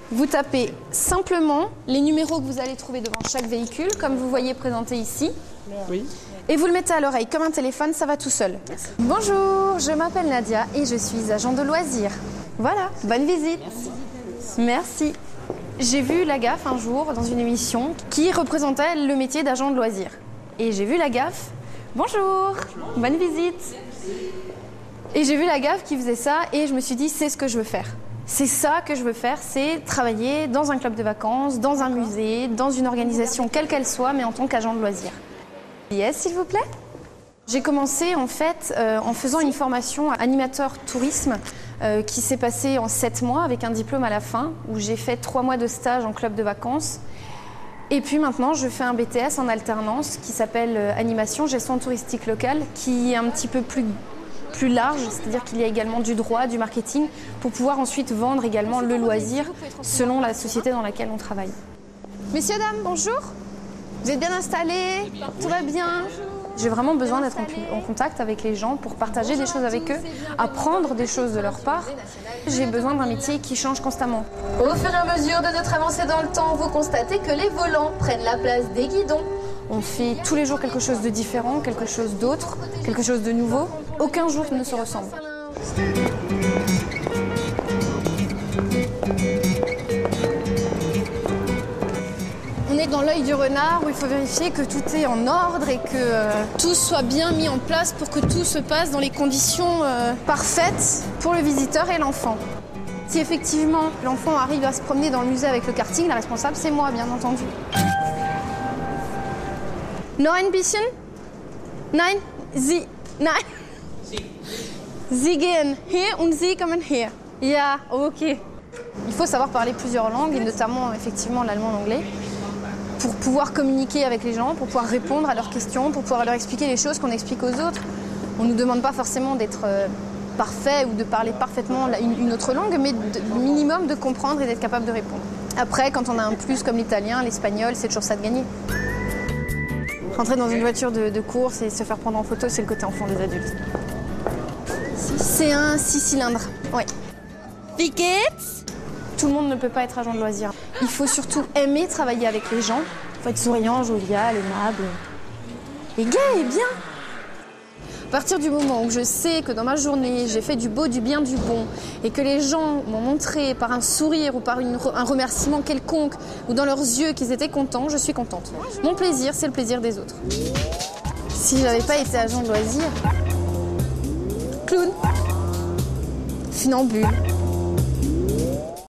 Vous tapez simplement les numéros que vous allez trouver devant chaque véhicule, comme vous voyez présenté ici. Oui. Et vous le mettez à l'oreille comme un téléphone, ça va tout seul. Merci. Bonjour, je m'appelle Nadia et je suis agent de loisirs. Voilà, bonne visite. Merci. J'ai vu la gaffe un jour dans une émission qui représentait le métier d'agent de loisirs. Et j'ai vu la gaffe. Bonjour, bonne visite. Et j'ai vu la gaffe qui faisait ça et je me suis dit, c'est ce que je veux faire. C'est ça que je veux faire, c'est travailler dans un club de vacances, dans un musée, dans une organisation quelle qu'elle soit, mais en tant qu'agent de loisirs. Yes, s'il vous plaît. J'ai commencé en fait en faisant une formation animateur tourisme qui s'est passée en 7 mois avec un diplôme à la fin où j'ai fait 3 mois de stage en club de vacances. Et puis maintenant, je fais un BTS en alternance qui s'appelle animation, gestion touristique locale, qui est un petit peu plus large, c'est-à-dire qu'il y a également du droit, du marketing, pour pouvoir ensuite vendre également le loisir selon la société dans laquelle on travaille. Messieurs, dames, bonjour. Vous êtes bien installés? Tout va bien? J'ai vraiment besoin d'être en contact avec les gens pour partager des choses avec eux, apprendre des choses de leur part. J'ai besoin d'un métier qui change constamment. Au fur et à mesure de notre avancée dans le temps, vous constatez que les volants prennent la place des guidons. On fait tous les jours quelque chose de différent, quelque chose d'autre, quelque chose de nouveau. Aucun jour ne se ressemble. On est dans l'œil du renard où il faut vérifier que tout est en ordre et que tout soit bien mis en place pour que tout se passe dans les conditions parfaites pour le visiteur et l'enfant. Si effectivement l'enfant arrive à se promener dans le musée avec le karting, la responsable c'est moi, bien entendu. 9 bisschen? Nein, Sie, nein. Sie gehen hier und Sie kommen hier. Ja, ok. Il faut savoir parler plusieurs langues, et notamment effectivement l'allemand et l'anglais, pour pouvoir communiquer avec les gens, pour pouvoir répondre à leurs questions, pour pouvoir leur expliquer les choses qu'on explique aux autres. On ne nous demande pas forcément d'être parfait ou de parler parfaitement une autre langue, mais minimum de comprendre et d'être capable de répondre. Après, quand on a un plus comme l'italien, l'espagnol, c'est toujours ça de gagner. Rentrer dans une voiture de course et se faire prendre en photo, c'est le côté enfant des adultes. C'est un 6 cylindres, oui. Wie geht's? Tout le monde ne peut pas être agent de loisirs. Il faut surtout aimer travailler avec les gens. Il faut être souriant, jovial, aimable. Et gai et bien. À partir du moment où je sais que dans ma journée, j'ai fait du beau, du bien, du bon, et que les gens m'ont montré par un sourire ou par un remerciement quelconque, ou dans leurs yeux qu'ils étaient contents, je suis contente. Mon plaisir, c'est le plaisir des autres. Si j'avais pas été agent de loisirs, clown, funambule,